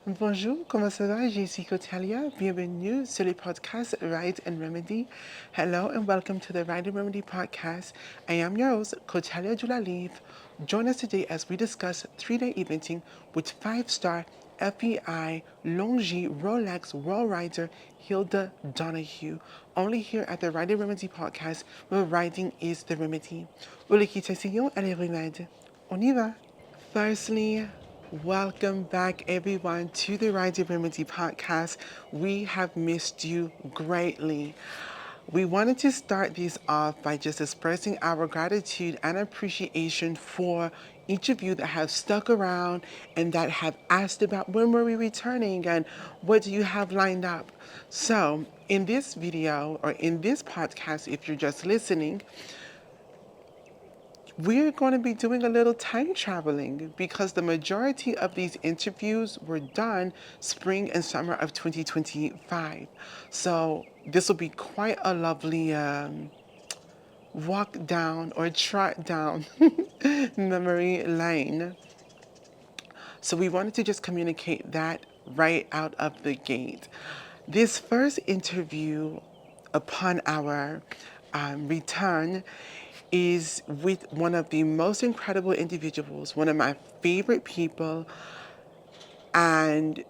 Bonjour, comment ça va? Je suis Cotalia. Bienvenue sur le podcast RIDE+REMEDY. Hello and welcome to the RIDE+REMEDY podcast. I am your host, Cotalia Donahue. Join us today as we discuss 3-day eventing with 5-star FEI Longy Rolex World Rider Hilda Donahue. Only here at the RIDE+REMEDY podcast where riding is the remedy. Où l'équitation est le remède. On y va! Firstly, welcome back everyone to the Rider Remedy podcast. We have missed you greatly. We wanted to start this off by just expressing our gratitude and appreciation for each of you that have stuck around and that have asked about when were we returning and what do you have lined up. So in this video or in this podcast, if you're just listening, we're going to be doing a little time traveling because the majority of these interviews were done spring and summer of 2025. So this will be quite a lovely walk down or trot down memory lane. So we wanted to just communicate that right out of the gate. This first interview upon our return is with one of the most incredible individuals, one of my favorite people, and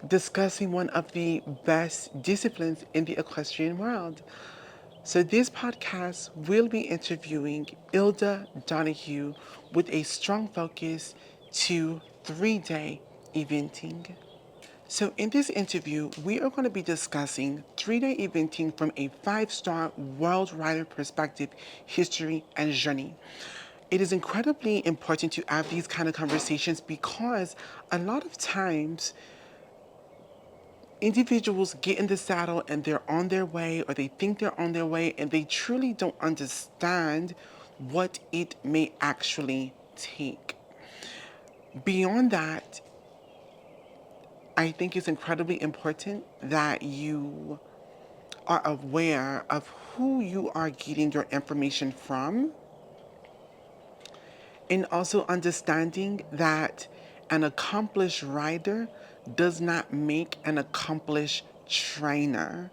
discussing one of the best disciplines in the equestrian world. So this podcast will be interviewing Hilda Donahue with a strong focus to 3-day eventing. So in this interview, we are going to be discussing 3-day eventing from a 5-star world rider perspective, history, and journey. It is incredibly important to have these kind of conversations because a lot of times individuals get in the saddle and they're on their way, or they think they're on their way, and they truly don't understand what it may actually take. Beyond that, I think it's incredibly important that you are aware of who you are getting your information from, and also understanding that an accomplished rider does not make an accomplished trainer.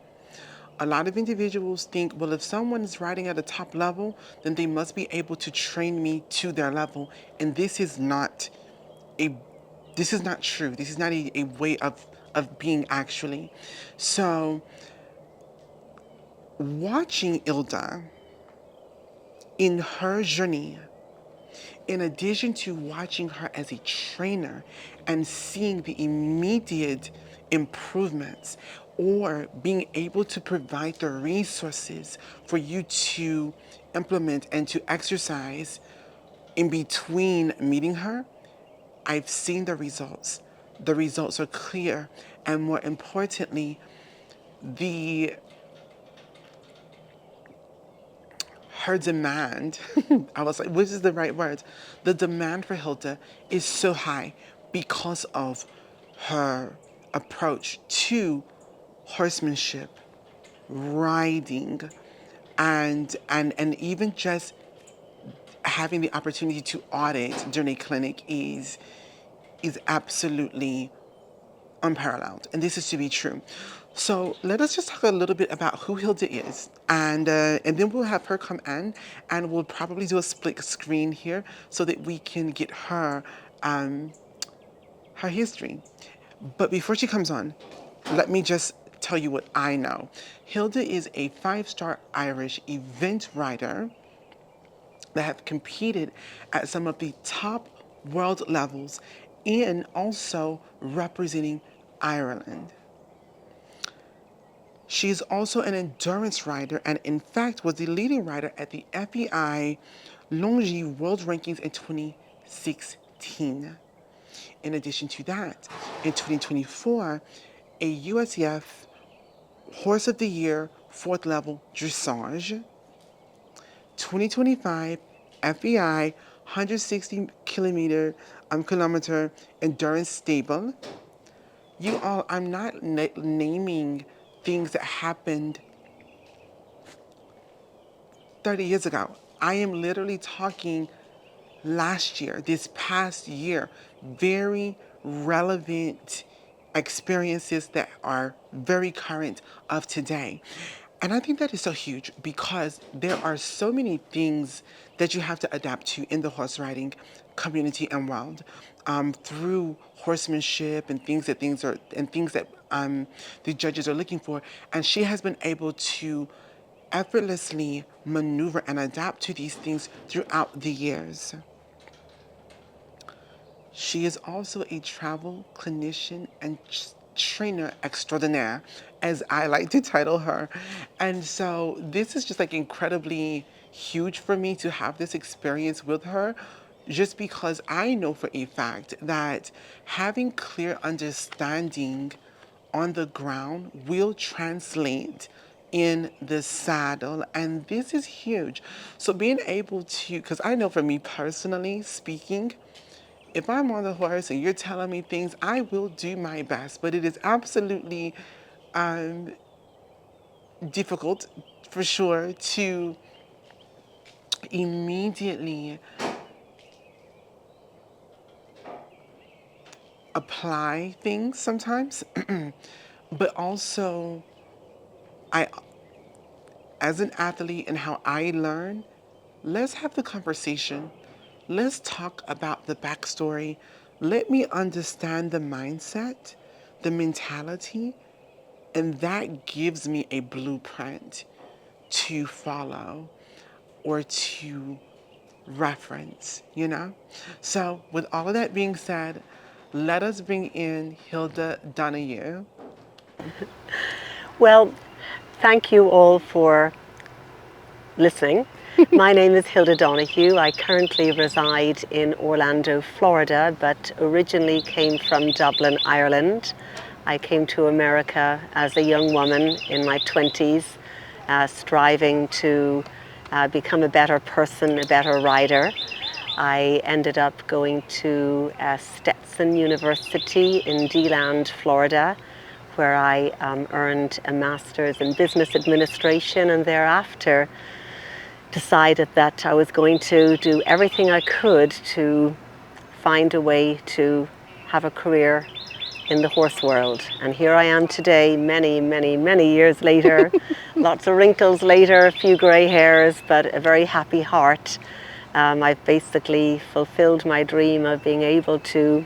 A lot of individuals think, well, if someone is riding at a top level, then they must be able to train me to their level. And this is not true. This is not a way of being actually. So watching Hilda in her journey, in addition to watching her as a trainer and seeing the immediate improvements, or being able to provide the resources for you to implement and to exercise in between meeting her, I've seen the results. The results are clear, and more importantly, her demand, I was like, which is the right word? The demand for Hilda is so high because of her approach to horsemanship, riding, and even just having the opportunity to audit during a clinic is absolutely unparalleled, and this is to be true. So let us just talk a little bit about who Hilda is, and then we'll have her come in, and we'll probably do a split screen here so that we can get her her history. But before she comes on, let me just tell you what I know. Hilda is a 5-star Irish event rider that have competed at some of the top world levels and also representing Ireland. She is also an endurance rider and in fact was the leading rider at the FEI Longy World Rankings in 2016. In addition to that, in 2024, a USEF Horse of the Year 4th level dressage, 2025 FEI 160 kilometer endurance stable. You all, I'm not naming things that happened 30 years ago. I am literally talking last year, this past year, very relevant experiences that are very current of today. And I think that is so huge because there are so many things that you have to adapt to in the horse riding community and world, through horsemanship and things that the judges are looking for. And she has been able to effortlessly maneuver and adapt to these things throughout the years. She is also a travel clinician and trainer extraordinaire, as I like to title her. And so this is just like incredibly huge for me to have this experience with her, just because I know for a fact that having clear understanding on the ground will translate in the saddle, and this is huge. So being able to, because I know for me personally speaking, if I'm on the horse and you're telling me things, I will do my best. But it is absolutely difficult, for sure, to immediately apply things sometimes. But also, I, as an athlete and how I learn, let's have the conversation. Let's talk about the backstory. Let me understand the mindset, the mentality, and that gives me a blueprint to follow or to reference, you know? So, with all of that being said, let us bring in Hilda Donahue. Well, thank you all for listening. My name is Hilda Donahue. I currently reside in Orlando, Florida, but originally came from Dublin, Ireland. I came to America as a young woman in my 20s, striving to become a better person, a better rider. I ended up going to Stetson University in DeLand, Florida, where I earned a master's in business administration, and thereafter decided that I was going to do everything I could to find a way to have a career in the horse world. And here I am today, many, many, many years later, lots of wrinkles later, a few grey hairs, but a very happy heart. I've basically fulfilled my dream of being able to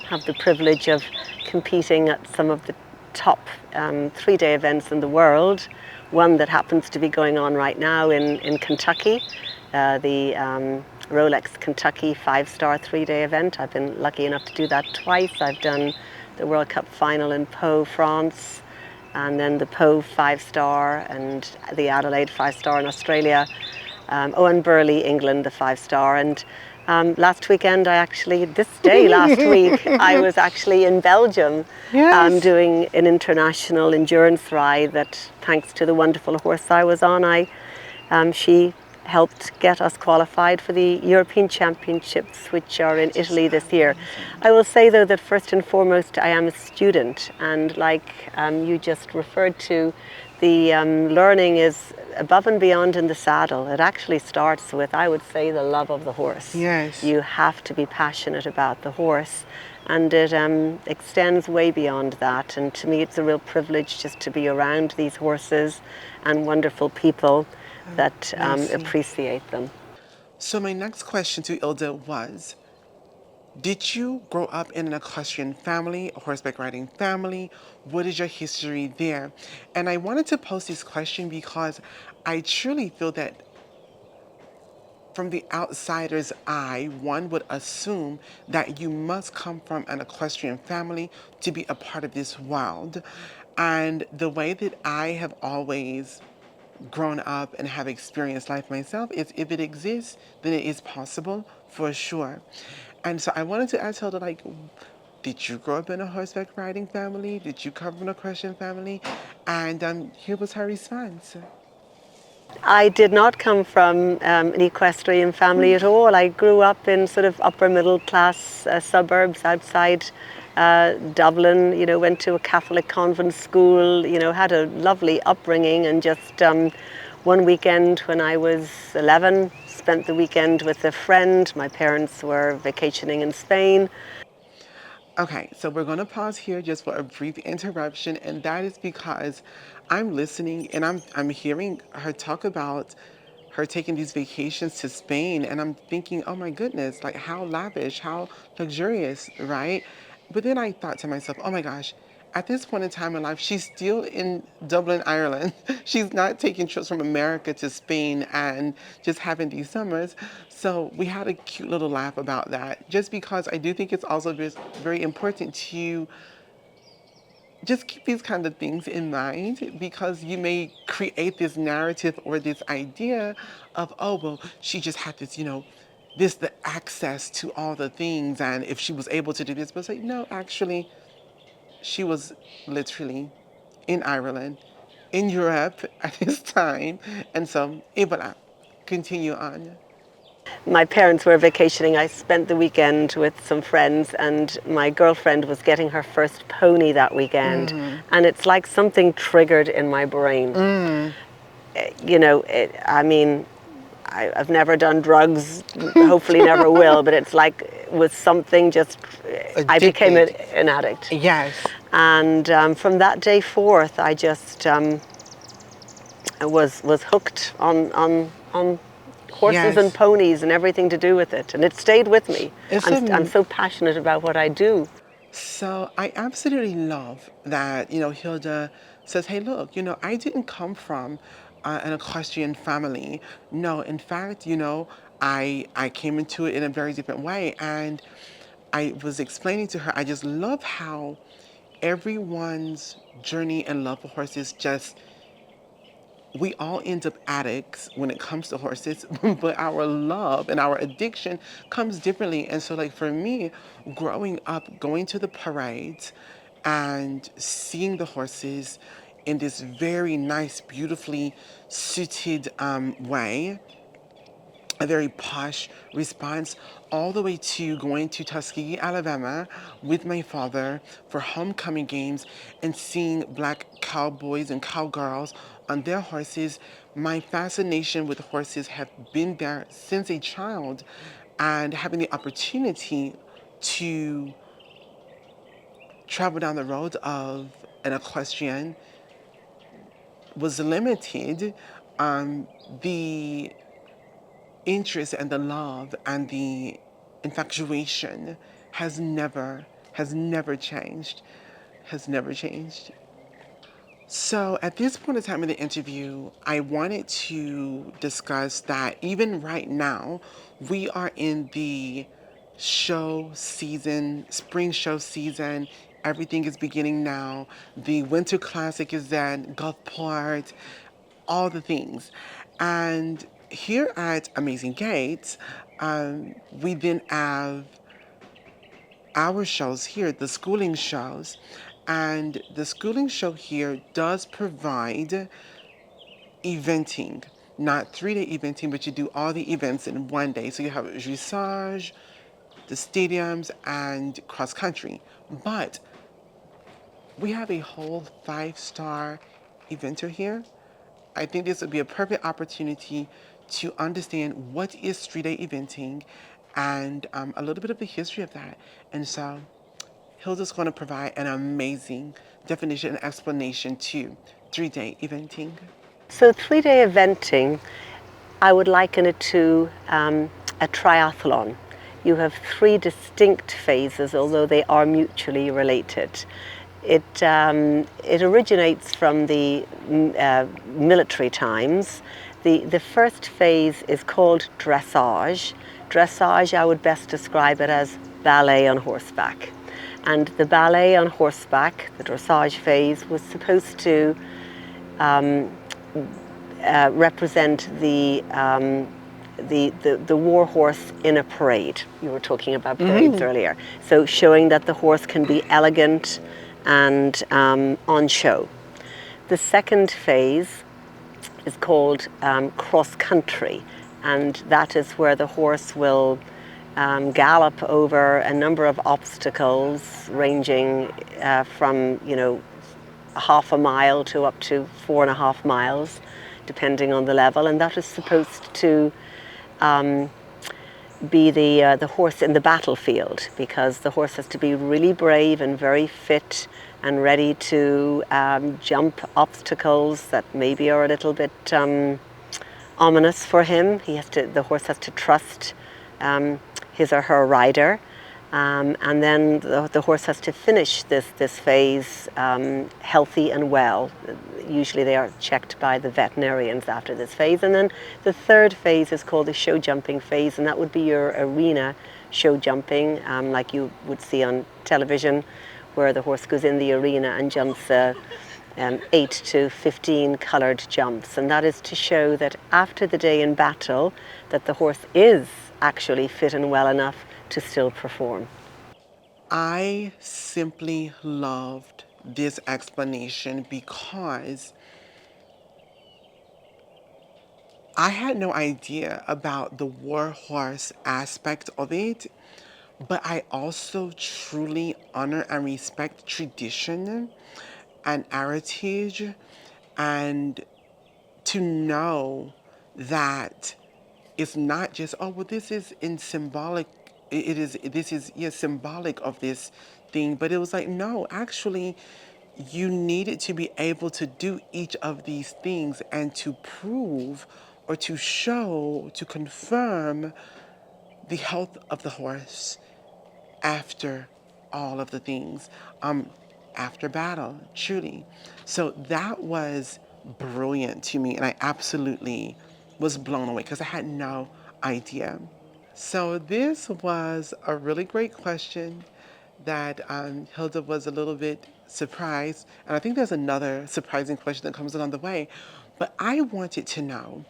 have the privilege of competing at some of the top 3-day events in the world. One that happens to be going on right now in Kentucky, the Rolex Kentucky 5-star 3-day event. I've been lucky enough to do that twice. I've done the World Cup final in Pau, France, and then the Pau 5-star and the Adelaide 5-star in Australia. And Burley, England, the 5-star. And last weekend, last week, I was actually in Belgium. Yes. Doing an international endurance ride that, thanks to the wonderful horse I was on, she helped get us qualified for the European Championships, which are in Italy this year. I will say, though, that first and foremost, I am a student, and like you just referred to, the learning is above and beyond in the saddle. It actually starts with, I would say, the love of the horse. Yes. You have to be passionate about the horse, and it extends way beyond that. And to me, it's a real privilege just to be around these horses and wonderful people that appreciate them. So my next question to Hilda was, did you grow up in an equestrian family, a horseback riding family? What is your history there? And I wanted to pose this question because I truly feel that from the outsider's eye, one would assume that you must come from an equestrian family to be a part of this world. And the way that I have always grown up and have experienced life myself is, if it exists, then it is possible for sure. And so I wanted to ask Hilda, like, did you grow up in a horseback riding family? Did you come from a Christian family? And here was her response. I did not come from an equestrian family at all. I grew up in sort of upper middle class suburbs outside Dublin, went to a Catholic convent school, had a lovely upbringing, and just one weekend when I was 11, spent the weekend with a friend. My parents were vacationing in Spain. Okay, so we're going to pause here just for a brief interruption, and that is because I'm listening and I'm hearing her talk about her taking these vacations to Spain, and I'm thinking, oh my goodness, like how lavish, how luxurious, right? But then I thought to myself, oh my gosh, at this point in time in life, she's still in Dublin, Ireland. She's not taking trips from America to Spain and just having these summers. So we had a cute little laugh about that, just because I do think it's also just very important to just keep these kind of things in mind, because you may create this narrative or this idea of, oh, well, she just had this, this, the access to all the things. And if she was able to do this, but it's like, no, actually, she was literally in Ireland, in Europe at this time. And so, Ebola, continue on. My parents were vacationing. I spent the weekend with some friends, and my girlfriend was getting her first pony that weekend. And it's like something triggered in my brain. I mean, I've never done drugs, hopefully never will, but it's like with something just, I became Addicted. an addict. Yes. And from that day forth, I just was hooked on horses and Yes. ponies and everything to do with it, and it stayed with me. It's I'm a so passionate about what I do. So I absolutely love that, Hilda says, hey, look, I didn't come from an equestrian family. No, in fact, I came into it in a very different way. And I was explaining to her, I just love how everyone's journey and love for horses just, we all end up addicts when it comes to horses, but our love and our addiction comes differently. And so, like for me, growing up, going to the parades and seeing the horses in this very nice, beautifully suited way, a very posh response, all the way to going to Tuskegee, Alabama with my father for homecoming games and seeing black cowboys and cowgirls on their horses. My fascination with horses have been there since a child, and having the opportunity to travel down the road of an equestrian was limited. The interest and the love and the infatuation has never changed, has never changed. So at this point in time in the interview, I wanted to discuss that even right now, we are in the show season, spring show season. Everything is beginning now. The Winter Classic is at Gulfport, all the things. And here at Amazing Gates, we then have our shows here, the schooling shows. And the schooling show here does provide eventing, not 3-day eventing, but you do all the events in one day. So you have dressage, the stadiums, and cross country. But we have a whole 5-star eventer here. I think this would be a perfect opportunity to understand what is 3-day eventing and a little bit of the history of that. And so Hilda's going to provide an amazing definition and explanation to 3-day eventing. So 3-day eventing, I would liken it to a triathlon. You have 3 distinct phases, although they are mutually related. It originates from the military times. The first phase is called dressage. Dressage, I would best describe it as ballet on horseback. And the ballet on horseback, the dressage phase, was supposed to represent the war horse in a parade. You were talking about parades earlier. So showing that the horse can be elegant and on show. The second phase is called cross country, and that is where the horse will gallop over a number of obstacles ranging from half a mile to up to 4.5 miles, depending on the level, and that is supposed to be the horse in the battlefield, because the horse has to be really brave and very fit and ready to jump obstacles that maybe are a little bit ominous for him. The horse has to trust his or her rider, and then the horse has to finish this phase healthy and well. Usually they are checked by the veterinarians after this phase. And then the third phase is called the show jumping phase, and that would be your arena show jumping, like you would see on television, where the horse goes in the arena and jumps 8 to 15 coloured jumps. And that is to show that after the day in battle, that the horse is actually fit and well enough to still perform. I simply loved this explanation because I had no idea about the war horse aspect of it, but I also truly honor and respect tradition and heritage, and to know that it's not just, oh well, this is in symbolic, this is, yeah, symbolic of this thing, but it was like, no, actually you needed to be able to do each of these things and to prove or to show, to confirm the health of the horse after all of the things, after battle, truly. So that was brilliant to me, and I absolutely was blown away because I had no idea. So this was a really great question that Hilda was a little bit surprised, and I think there's another surprising question that comes along the way. But I wanted to know,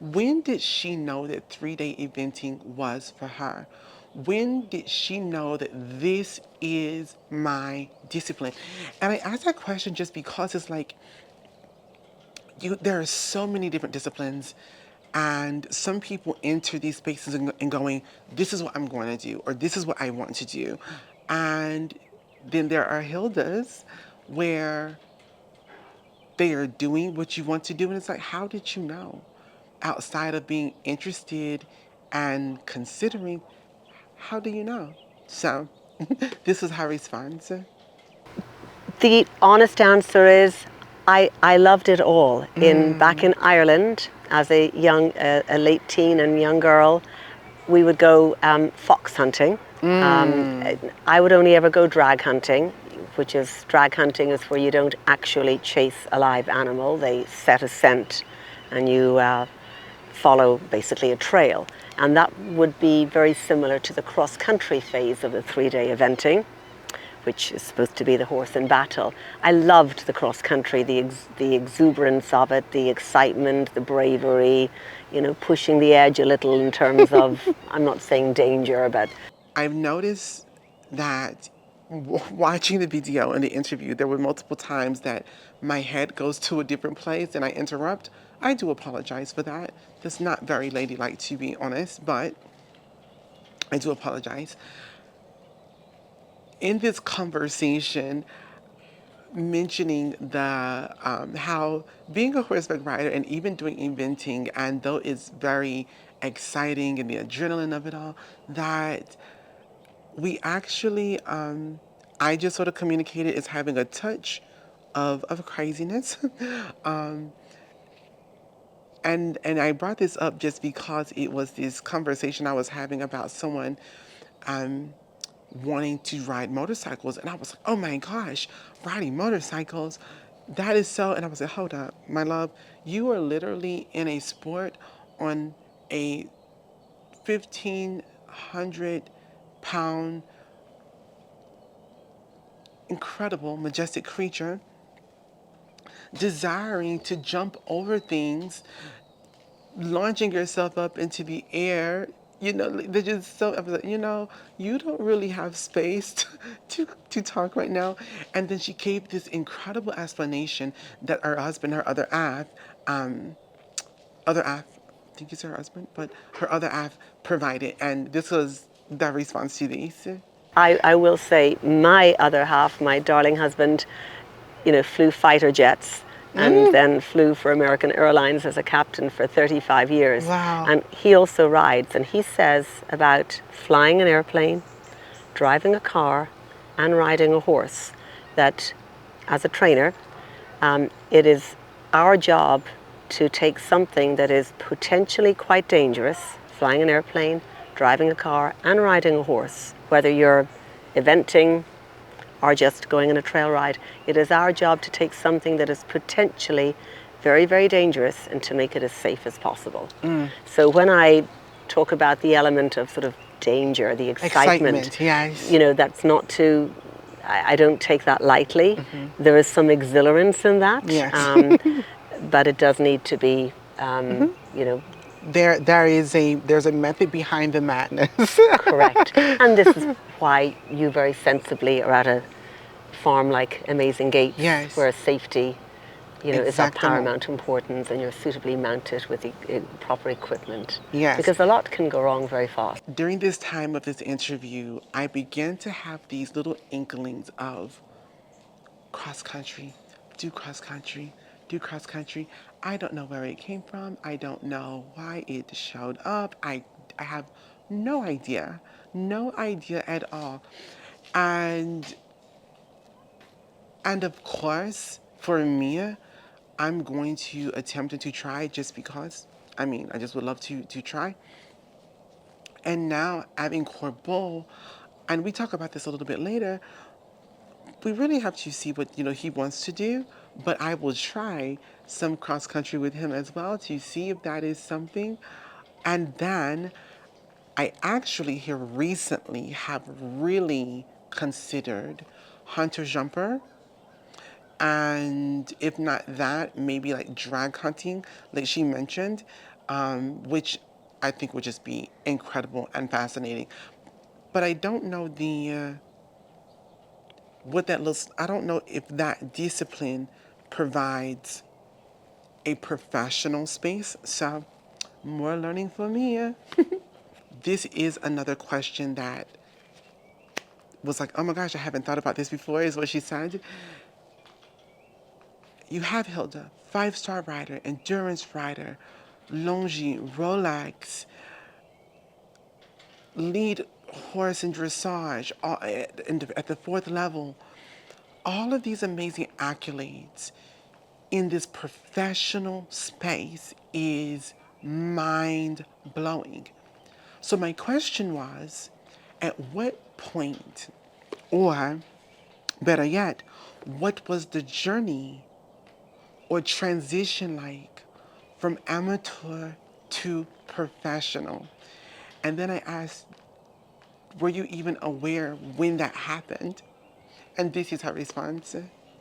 when did she know that 3-day eventing was for her? When did she know that this is my discipline? And I asked that question just because it's like, there are so many different disciplines, and some people enter these spaces and going, this is what I'm going to do, or this is what I want to do. And then there are Hildas where they are doing what you want to do, and it's like, how did you know? Outside of being interested and considering, how do you know? So this is her response. The honest answer is I loved it all. Back in Ireland, as a late teen and young girl, we would go fox hunting. I would only ever go drag hunting, which is, drag hunting is where you don't actually chase a live animal. They set a scent and you follow basically a trail. And that would be very similar to the cross-country phase of the 3-day eventing, which is supposed to be the horse in battle. I loved the cross-country, the exuberance of it, the excitement, the bravery, pushing the edge a little in terms of, I'm not saying danger, but... I've noticed that watching the video and the interview, there were multiple times that my head goes to a different place and I interrupt. I do apologize for that. That's not very ladylike, to be honest, but I do apologize. In this conversation, mentioning the how being a horseback rider and even doing eventing, and though it's very exciting and the adrenaline of it all, that we actually, I just sort of communicated as having a touch of craziness. And I brought this up just because it was this conversation I was having about someone wanting to ride motorcycles. And I was like, oh my gosh, riding motorcycles, that is so. And I was like, hold up, my love, you are literally in a sport on a 1,500-pound incredible, majestic creature, desiring to jump over things, launching yourself up into the air. They're just so, I was like, you don't really have space to talk right now. And then she gave this incredible explanation that her husband, her other half, I think it's her husband, but her other half provided. And this was the response to this. I will say my other half, my darling husband, flew fighter jets and then flew for American Airlines as a captain for 35 years. Wow. And he also rides, and he says about flying an airplane, driving a car, and riding a horse, that as a trainer, it is our job to take something that is potentially quite dangerous, flying an airplane, driving a car, and riding a horse, whether you're eventing or just going on a trail ride. It is our job to take something that is potentially very, very dangerous and to make it as safe as possible. So when I talk about the element of sort of danger, the excitement, yes. you know, that's not to, I don't take that lightly. There is some exhilarance in that, Yes. but it does need to be, you know, There's a method behind the madness. correct. And this is why you very sensibly are at a farm like Amazing Gates, Yes. where safety, you know, is of Exactamo. paramount importance, and you're suitably mounted with the proper equipment. Yes. Because a lot can go wrong very fast. During this time of this interview, I began to have these little inklings of cross country, do cross country, do cross country. I don't know where it came from. I don't know why it showed up. I have no idea at all. And of course, for me, I'm going to attempt and to try just because. I mean, I just would love to try. And now having Corbeau, and we talk about this a little bit later, we really have to see what he wants to do. But I will try some cross country with him as well to see if that is something. And then I actually here recently have really considered hunter jumper. And if not that, maybe like drag hunting, like she mentioned, which I think would just be incredible and fascinating. But I don't know what that looks. I don't know if that discipline provides a professional space. So more learning for me. This is another question that was like, oh my gosh, I haven't thought about this before, is what she said. You have Hilda, 5-star rider, endurance rider, Longy, Rolex, lead horse in dressage at the 4th level. All of these amazing accolades in this professional space is mind blowing. So my question was, at what point, or better yet, what was the journey or transition like from amateur to professional? And then I asked, were you even aware when that happened? And this is her response.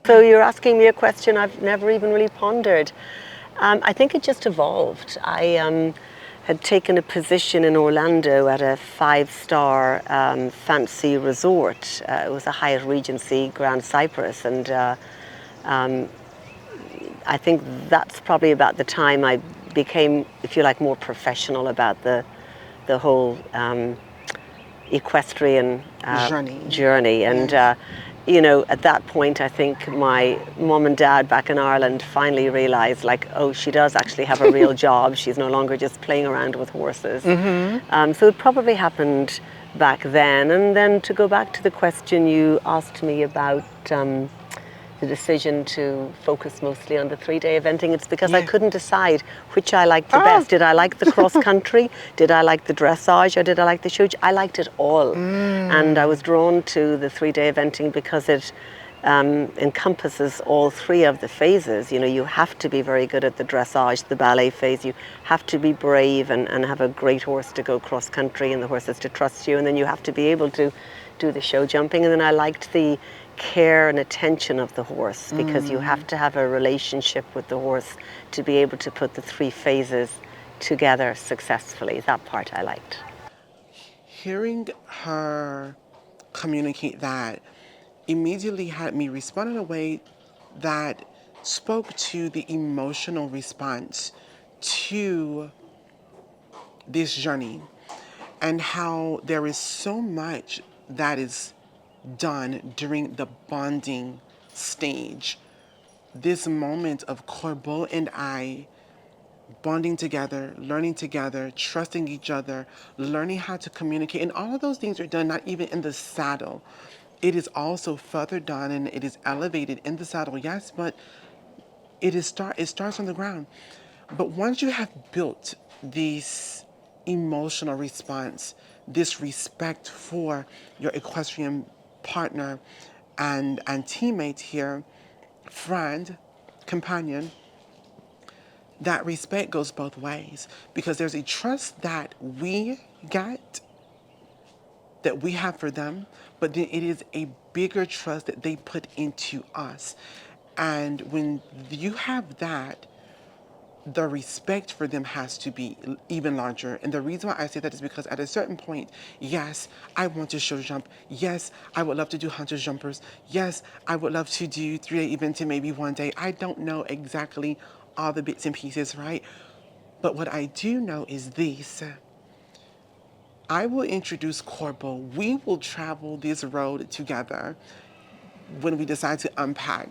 So you're asking me a question I've never even really pondered. I think it just evolved. I had taken a position in Orlando at a 5-star fancy resort. It was a Hyatt Regency Grand Cypress, and I think that's probably about the time I became, if you like, more professional about the whole equestrian journey. And you know, at that point, I think my mom and dad back in Ireland finally realized, like, oh, she does actually have a real job. She's no longer just playing around with horses. So it probably happened back then. And then to go back to the question you asked me about the decision to focus mostly on the 3-day eventing, it's because I couldn't decide which I liked the best. Did I like the cross country? Did I like the dressage? Or did I like the show? I liked it all. And I was drawn to the 3-day eventing because it encompasses all 3 of the phases. You know, you have to be very good at the dressage, the ballet phase. You have to be brave and have a great horse to go cross country, and the horse has to trust you. And then you have to be able to do the show jumping. And then I liked the care and attention of the horse, because you have to have a relationship with the horse to be able to put the 3 phases together successfully. That part I liked. Hearing her communicate that immediately had me respond in a way that spoke to the emotional response to this journey, and how there is so much that is done during the bonding stage this moment of Corbeau and I bonding together, learning together, trusting each other, learning how to communicate. And all of those things are done not even in the saddle. It is also further done and it is elevated in the saddle, yes, but it starts on the ground. But once you have built this emotional response, this respect for your equestrian partner and teammate here, friend, companion, that respect goes both ways because there's a trust that we get, that we have for them, but then it is a bigger trust that they put into us. And when you have that, the respect for them has to be even larger. And the reason why I say that is because at a certain point, yes, I want to show jump. Yes, I would love to do hunter jumpers. Yes, I would love to do 3-day events and maybe one day. I don't know exactly all the bits and pieces, right? But what I do know is this. I will introduce Corporal. We will travel this road together when we decide to unpack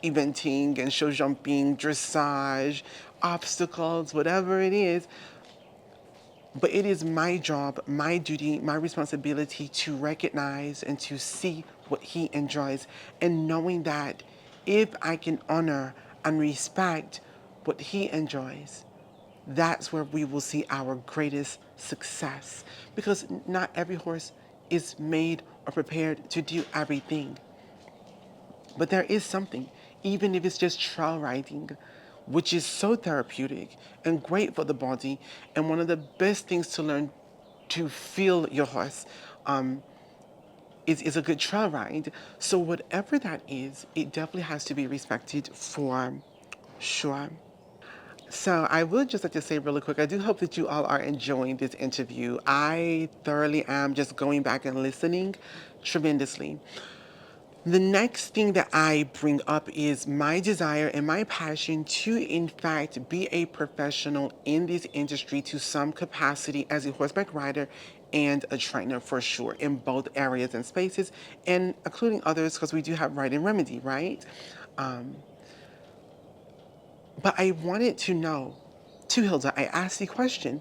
eventing and show jumping, dressage, obstacles, whatever it is. But it is my job, my duty, my responsibility to recognize and to see what he enjoys. And knowing that if I can honor and respect what he enjoys, that's where we will see our greatest success. Because not every horse is made or prepared to do everything. But there is something, even if it's just trail riding, which is so therapeutic and great for the body, and one of the best things to learn to feel your horse is a good trail ride. So whatever that is, it definitely has to be respected for sure. So I would just like to say really quick, I do hope that you all are enjoying this interview. I thoroughly am just going back and listening tremendously. The next thing that I bring up is my desire and my passion to, in fact, be a professional in this industry to some capacity as a horseback rider and a trainer for sure in both areas and spaces, and including others because we do have RIDE+REMEDY, right? But I wanted to know, to Hilda, I asked the question,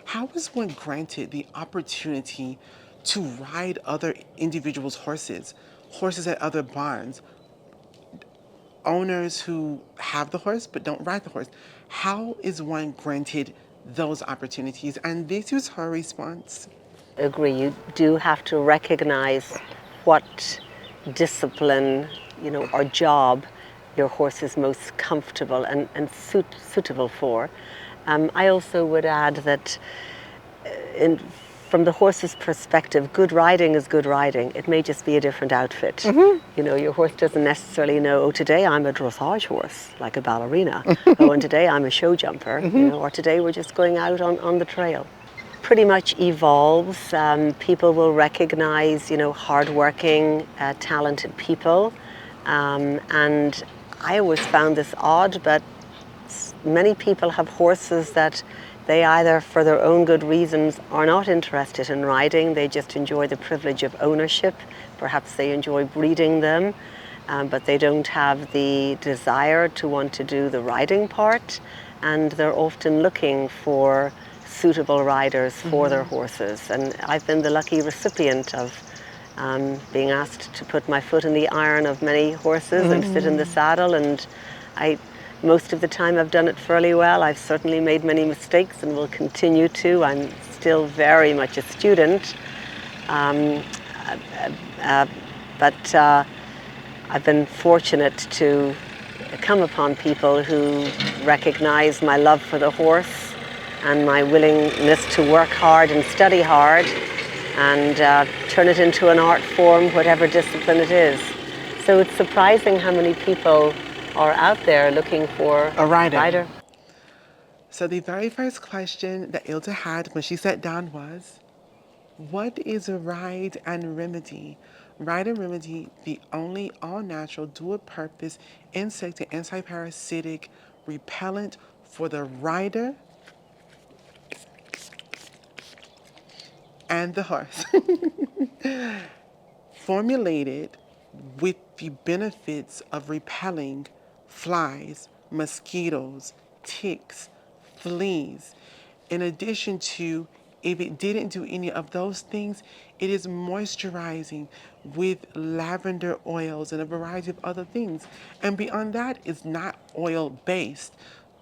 how is one granted the opportunity to ride other individuals' horses, horses at other barns, owners who have the horse but don't ride the horse? How is one granted those opportunities? And this was her response. Agree. You do have to recognize what discipline, or job your horse is most comfortable and suitable for. I also would add that from the horse's perspective, good riding is good riding. It may just be a different outfit. Your horse doesn't necessarily know, oh, today I'm a dressage horse, like a ballerina. Oh, and today I'm a show jumper, or today we're just going out on the trail. Pretty much evolves. People will recognize, hardworking, talented people. And I always found this odd, but many people have horses that they either, for their own good reasons, are not interested in riding. They just enjoy the privilege of ownership. Perhaps they enjoy breeding them, but they don't have the desire to want to do the riding part. And they're often looking for suitable riders for their horses. And I've been the lucky recipient of being asked to put my foot in the iron of many horses and sit in the saddle, and most of the time I've done it fairly well. I've certainly made many mistakes and will continue to. I'm still very much a student, but I've been fortunate to come upon people who recognize my love for the horse and my willingness to work hard and study hard and turn it into an art form, whatever discipline it is. So it's surprising how many people are out there looking for A rider. So the very first question that Ilda had when she sat down was, what is a ride and remedy? Ride and remedy, the only all-natural, dual-purpose, insect and anti-parasitic repellent for the rider and the horse. Formulated with the benefits of repelling flies, mosquitoes, ticks, fleas. In addition to, if it didn't do any of those things, it is moisturizing with lavender oils and a variety of other things. And beyond that, it's not oil based.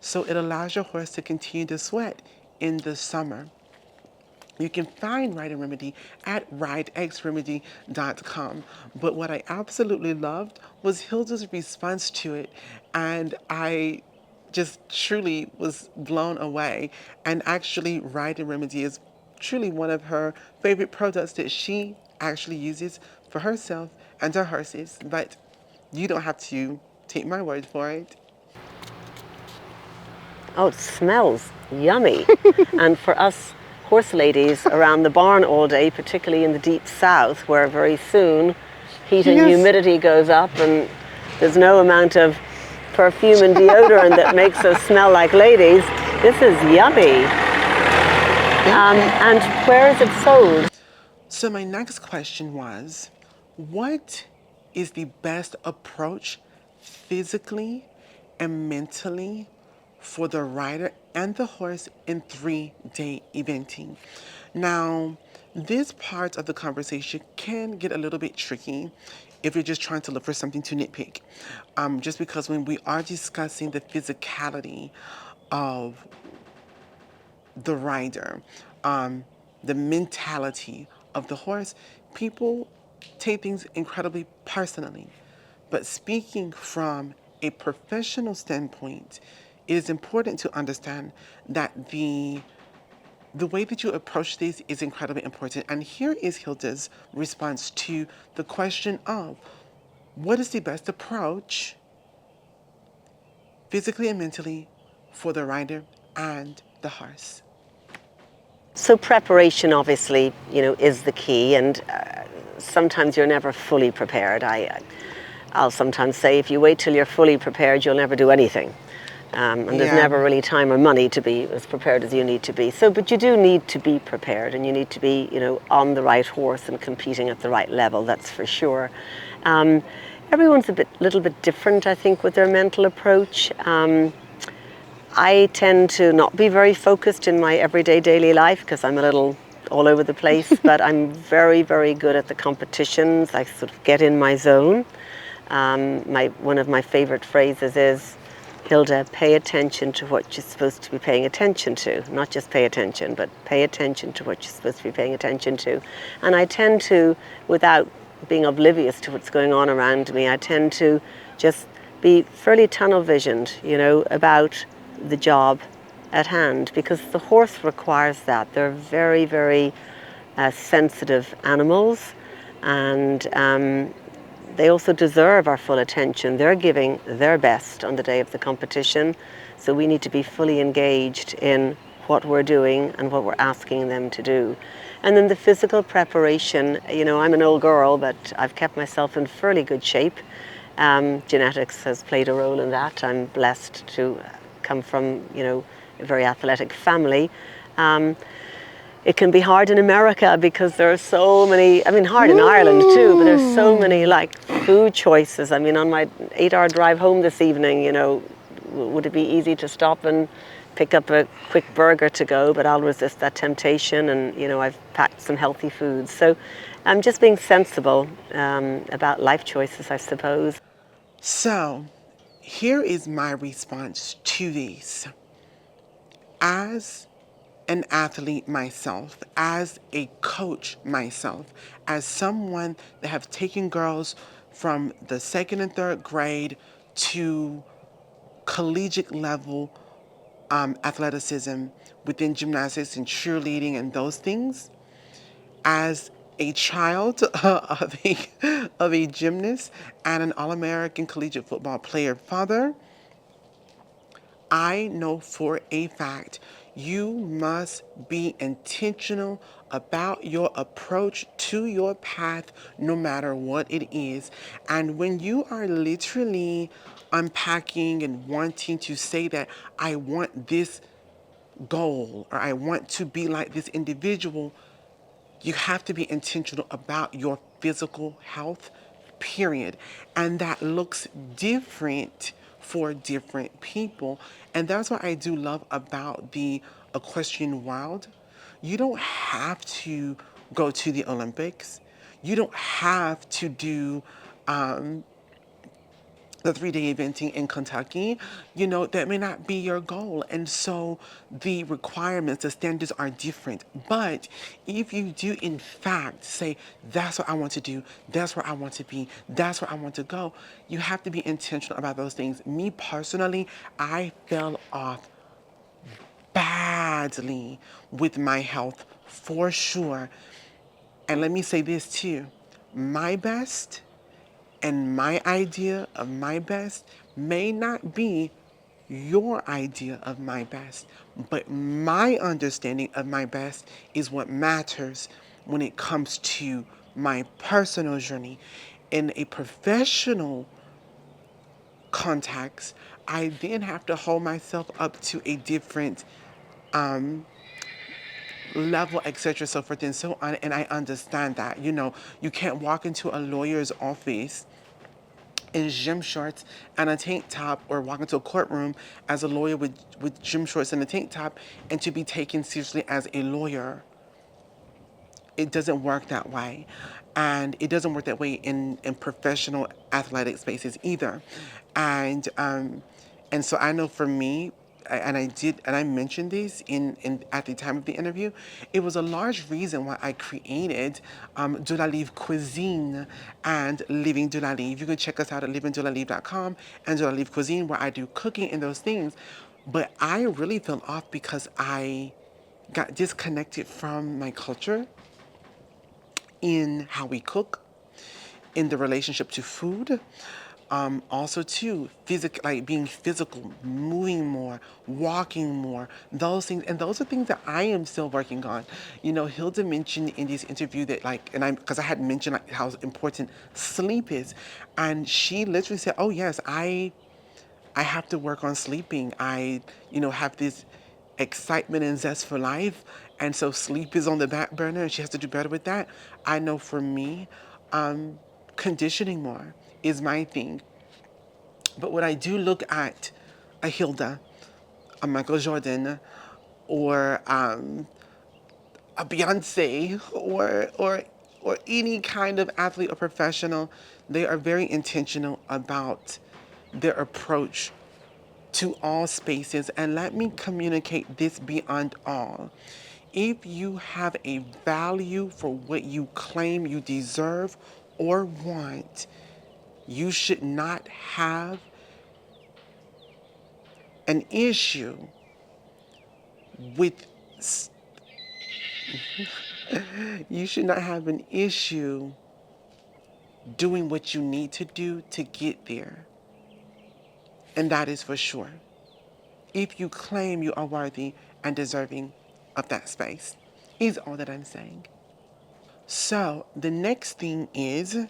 So it allows your horse to continue to sweat in the summer. You can find Rider Remedy at ridexremedy.com. But what I absolutely loved was Hilda's response to it. And I just truly was blown away. And actually, Rider Remedy is truly one of her favorite products that she actually uses for herself and her horses. But you don't have to take my word for it. Oh, it smells yummy. And for us horse ladies around the barn all day, particularly in the deep south, where very soon heat and Yes. humidity goes up and there's no amount of perfume and deodorant that makes us smell like ladies, this is yummy. And where is it sold? So my next question was, what is the best approach physically and mentally for the rider and the horse in 3-day eventing? Now, this part of the conversation can get a little bit tricky if you're just trying to look for something to nitpick. Just because when we are discussing the physicality of the rider, the mentality of the horse, people take things incredibly personally. But speaking from a professional standpoint, it is important to understand that the way that you approach this is incredibly important. And here is Hilda's response to the question of what is the best approach physically and mentally for the rider and the horse. So preparation, obviously, is the key, and sometimes you're never fully prepared. I'll sometimes say if you wait till you're fully prepared, you'll never do anything. And there's Yeah. never really time or money to be as prepared as you need to be. So, but you do need to be prepared, and you need to be, on the right horse and competing at the right level. That's for sure. Everyone's little bit different, I think, with their mental approach. I tend to not be very focused in my everyday daily life because I'm a little all over the place, but I'm very, very good at the competitions. I sort of get in my zone. One of my favorite phrases is, Hilda, pay attention to what you're supposed to be paying attention to. Not just pay attention, but pay attention to what you're supposed to be paying attention to. And I tend to, without being oblivious to what's going on around me, I tend to just be fairly tunnel visioned, about the job at hand, because the horse requires that. They're very, very sensitive animals, and they also deserve our full attention. They're giving their best on the day of the competition, so we need to be fully engaged in what we're doing and what we're asking them to do. And then the physical preparation, I'm an old girl, but I've kept myself in fairly good shape. Genetics has played a role in that. I'm blessed to come from, a very athletic family. It can be hard in America because there are so many, hard in Ireland too, but there's so many food choices. On my 8-hour drive home this evening, would it be easy to stop and pick up a quick burger to go? But I'll resist that temptation, and I've packed some healthy foods. So I'm just being sensible about life choices, I suppose. So, here is my response to these. As an athlete myself, as a coach myself, as someone that have taken girls from the 2nd and 3rd grade to collegiate level athleticism within gymnastics and cheerleading and those things, as a child of a gymnast and an All-American collegiate football player father, I know for a fact you must be intentional about your approach to your path, no matter what it is. And when you are literally unpacking and wanting to say that I want this goal or I want to be like this individual, you have to be intentional about your physical health, period. And that looks different for different people. And that's what I do love about the equestrian world. You don't have to go to the Olympics. You don't have to do the 3-day eventing in Kentucky, that may not be your goal. And so the requirements, the standards are different. But if you do, in fact, say, that's what I want to do, that's where I want to be, that's where I want to go, you have to be intentional about those things. Me personally, I fell off badly with my health for sure. And let me say this too, my best and my idea of my best may not be your idea of my best, but my understanding of my best is what matters when it comes to my personal journey. In a professional context, I then have to hold myself up to a different level, etc., so forth and so on. And I understand that. You can't walk into a lawyer's office in gym shorts and a tank top, or walk into a courtroom as a lawyer with gym shorts and a tank top, and to be taken seriously as a lawyer. It doesn't work that way. And it doesn't work that way in professional athletic spaces either. And and so I know for me, and I mentioned this in at the time of the interview, it was a large reason why I created De La Livre Cuisine and Living De La Livre. You can check us out at livingdelalive.com and De La Livre Cuisine, where I do cooking and those things. But I really fell off because I got disconnected from my culture in how we cook, in the relationship to food. Also, too, like being physical, moving more, walking more, those things, and those are things that I am still working on. Hilda mentioned in this interview that, like, because I had mentioned like how important sleep is, and she literally said, "Oh yes, I have to work on sleeping. I, have this excitement and zest for life. And so sleep is on the back burner and she has to do better with that." I know for me, conditioning more is my thing. But when I do look at a Hilda, a Michael Jordan, or a Beyonce, or any kind of athlete or professional, they are very intentional about their approach to all spaces. And let me communicate this beyond all. If you have a value for what you claim you deserve or want, you should not have an issue with you should not have an issue doing what you need to do to get there. And that is for sure. If you claim you are worthy and deserving of that space, is all that I'm saying. So the next thing is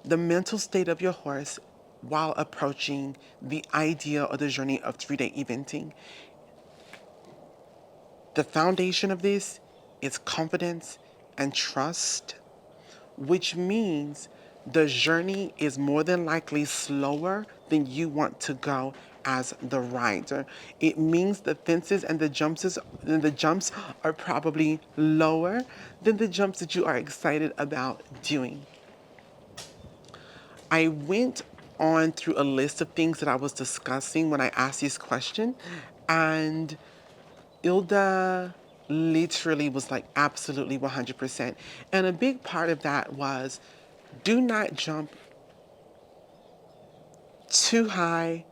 the mental state of your horse while approaching the idea or the journey of 3-day eventing. The foundation of this is confidence and trust, which means the journey is more than likely slower than you want to go as the rider. It means the fences and the jumps are probably lower than the jumps that you are excited about doing. I went on through a list of things that I was discussing when I asked this question, and Ilda literally was like absolutely 100%. And a big part of that was, do not jump too high,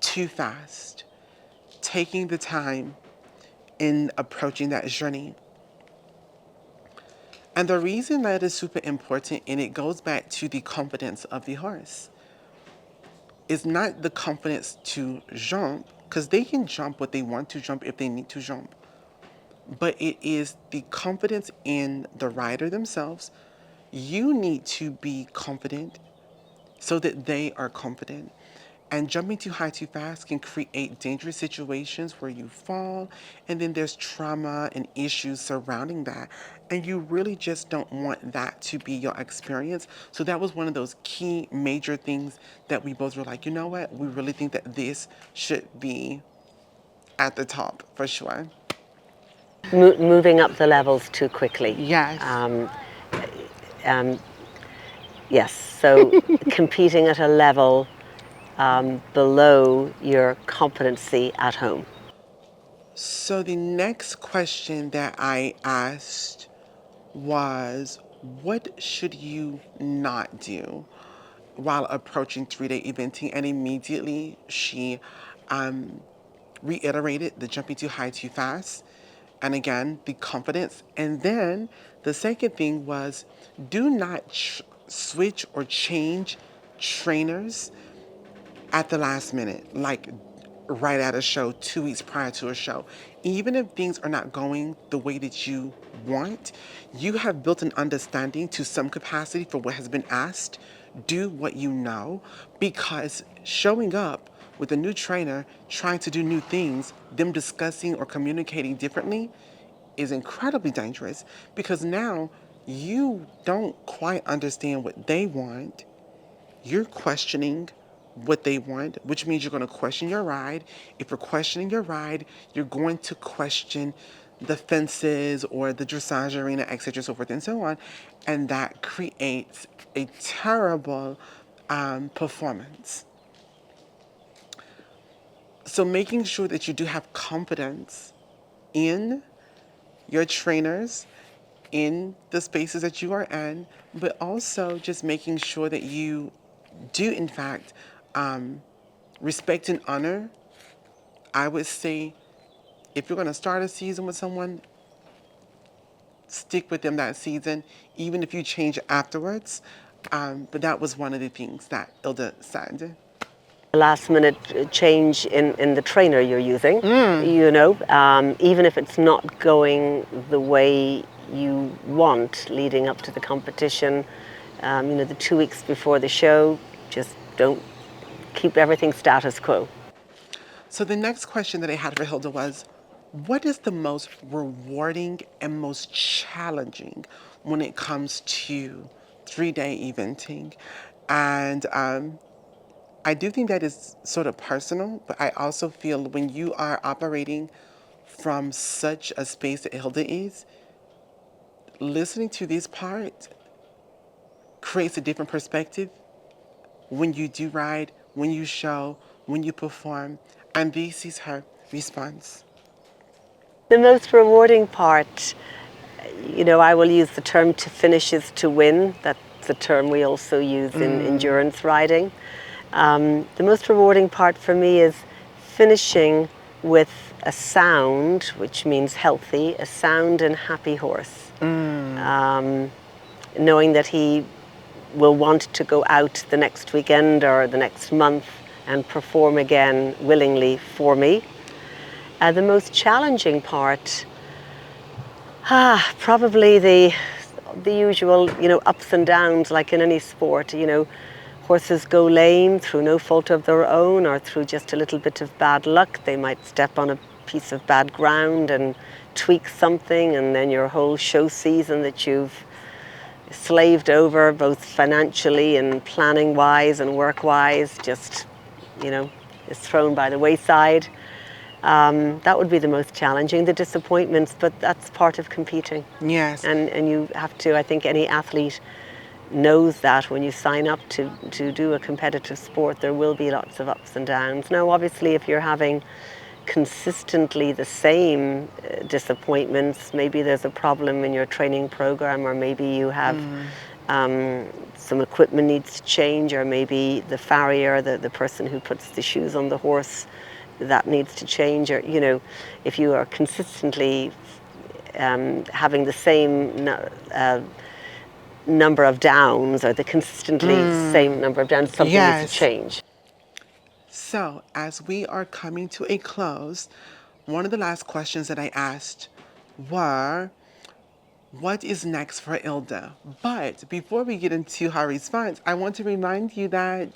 too fast. Taking the time in approaching that journey. And the reason that is super important, and it goes back to the confidence of the horse, is not the confidence to jump, because they can jump what they want to jump if they need to jump. But it is the confidence in the rider themselves. You need to be confident so that they are confident. And jumping too high too fast can create dangerous situations where you fall, and then there's trauma and issues surrounding that. And you really just don't want that to be your experience. So that was one of those key major things that we both were like, you know what? We really think that this should be at the top for sure. Moving up the levels too quickly. Yes. Um, yes, so competing at a level below your competency at home. So the next question that I asked was, what should you not do while approaching 3-day eventing? And immediately she reiterated the jumping too high too fast, and again the confidence. And then the second thing was, do not switch or change trainers at the last minute, like right at a show, 2 weeks prior to a show. Even if things are not going the way that you want, you have built an understanding to some capacity for what has been asked. Do what you know, because showing up with a new trainer trying to do new things, them discussing or communicating differently, is incredibly dangerous, because now you don't quite understand what they want. You're questioning what they want, which means you're going to question your ride. If you're questioning your ride, you're going to question the fences or the dressage arena, etc., so forth and so on. And that creates a terrible performance. So making sure that you do have confidence in your trainers, in the spaces that you are in, but also just making sure that you do, in fact, respect and honor. I would say, if you're going to start a season with someone, stick with them that season, even if you change afterwards. But that was one of the things that Hilda said. Last minute change in the trainer you're using, even if it's not going the way you want leading up to the competition, the 2 weeks before the show, just don't keep everything status quo. So the next question that I had for Hilda was, what is the most rewarding and most challenging when it comes to 3-day eventing? And I do think that is sort of personal, but I also feel when you are operating from such a space that Hilda is, listening to this part creates a different perspective when you do ride, when you show, when you perform. And this is her response. The most rewarding part, I will use the term to finish is to win. That's the term we also use in endurance riding. The most rewarding part for me is finishing with a sound, which means healthy, a sound and happy horse. Knowing that he will want to go out the next weekend or the next month and perform again willingly for me. The most challenging part, probably the usual, ups and downs, like in any sport. Horses go lame through no fault of their own or through just a little bit of bad luck. They might step on a piece of bad ground and tweak something, and then your whole show season that you've slaved over, both financially and planning wise and work wise, just, is thrown by the wayside. That would be the most challenging, the disappointments, but that's part of competing. Yes. And you have to, I think any athlete knows that when you sign up to do a competitive sport, there will be lots of ups and downs. Now, obviously, if you're having consistently the same disappointments, maybe there's a problem in your training program, or maybe you have some equipment needs to change, or maybe the farrier, the person who puts the shoes on the horse, that needs to change, or if you are consistently having the same number of downs, or the consistently same number of downs, something needs to change. So, as we are coming to a close, one of the last questions that I asked were, what is next for Hilda? But before we get into her response, I want to remind you that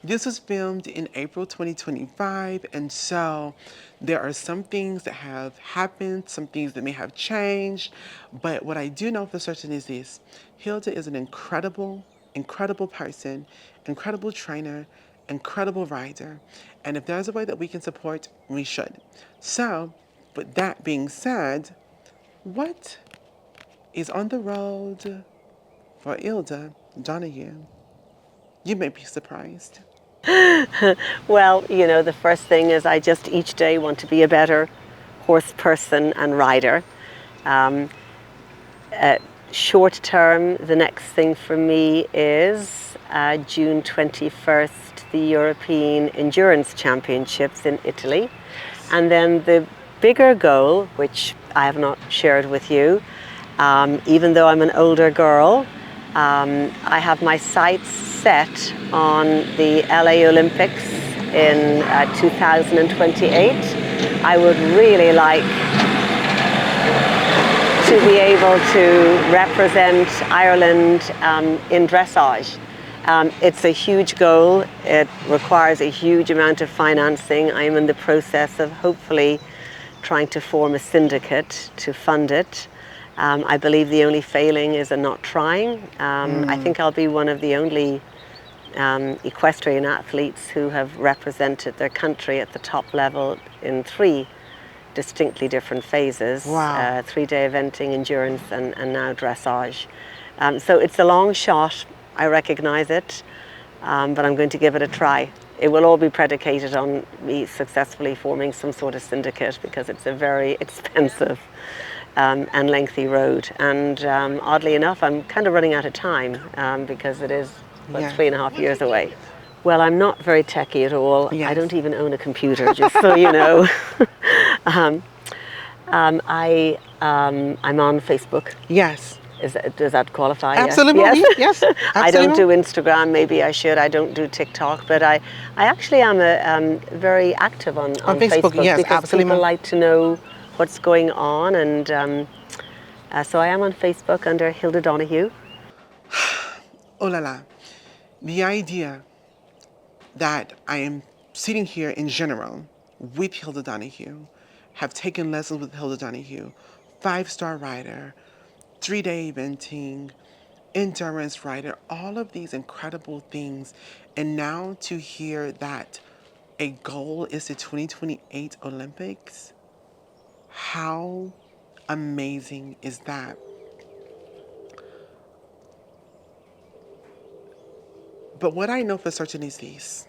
this was filmed in April 2025, and so there are some things that have happened, some things that may have changed, but what I do know for certain is this: Hilda is an incredible, incredible person, incredible trainer, incredible rider, and if there's a way that we can support, we should. So, with that being said, what is on the road for Hilda Donahue? You may be surprised. Well, you know, the first thing is I just each day want to be a better horse person and rider. Um, Short term, the next thing for me is June 21st, the European Endurance Championships in Italy. And then the bigger goal, which I have not shared with you, even though I'm an older girl, I have my sights set on the LA Olympics in 2028. I would really like to be able to represent Ireland in dressage. It's a huge goal. It requires a huge amount of financing. I'm in the process of hopefully trying to form a syndicate to fund it. I believe the only failing is in not trying. I think I'll be one of the only equestrian athletes who have represented their country at the top level in 3 distinctly different phases. Wow. 3-day eventing, endurance, and now dressage. So it's a long shot, I recognize it, but I'm going to give it a try. It will all be predicated on me successfully forming some sort of syndicate, because it's a very expensive and lengthy road. And oddly enough, I'm kind of running out of time because it is about Yes. 3.5 years away. Well, I'm not very techy at all. I Yes. don't even own a computer, just so you know. I'm on Facebook. Yes. Does that qualify? Absolutely. Yes. I don't do Absolutely. Instagram. Maybe I should. I don't do TikTok, but I actually am very active on Facebook, yes, because absolutely. people like to know what's going on, and so I am on Facebook under Hilda Donahue. Oh la la. The idea that I am sitting here in general with Hilda Donahue, have taken lessons with Hilda Donahue, 5-star rider, 3-day eventing, endurance rider, all of these incredible things. And now to hear that a goal is the 2028 Olympics, how amazing is that? But what I know for certain is this: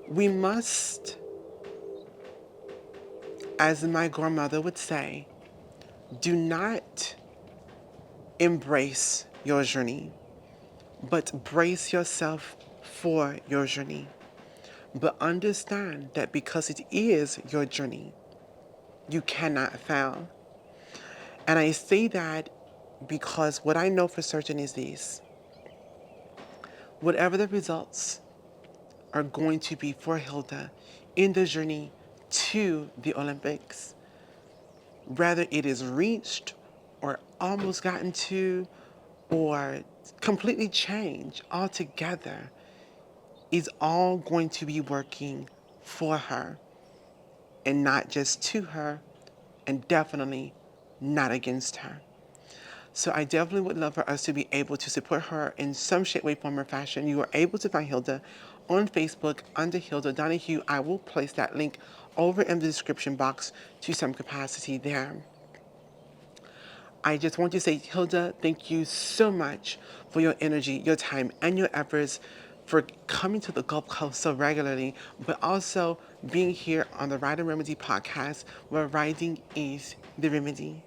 we must, as my grandmother would say, do not embrace your journey, but brace yourself for your journey. But understand that because it is your journey, you cannot fail. And I say that because what I know for certain is this: whatever the results are going to be for Hilda in the journey to the Olympics, whether it is reached or almost gotten to or completely changed altogether, is all going to be working for her and not just to her, and definitely not against her. So I definitely would love for us to be able to support her in some shape, way, form, or fashion. You are able to find Hilda on Facebook under Hilda Donahue. I will place that link over in the description box to some capacity there. I just want to say, Hilda, thank you so much for your energy, your time, and your efforts, for coming to the Gulf Coast so regularly, but also being here on the Rider Remedy podcast, where riding is the remedy.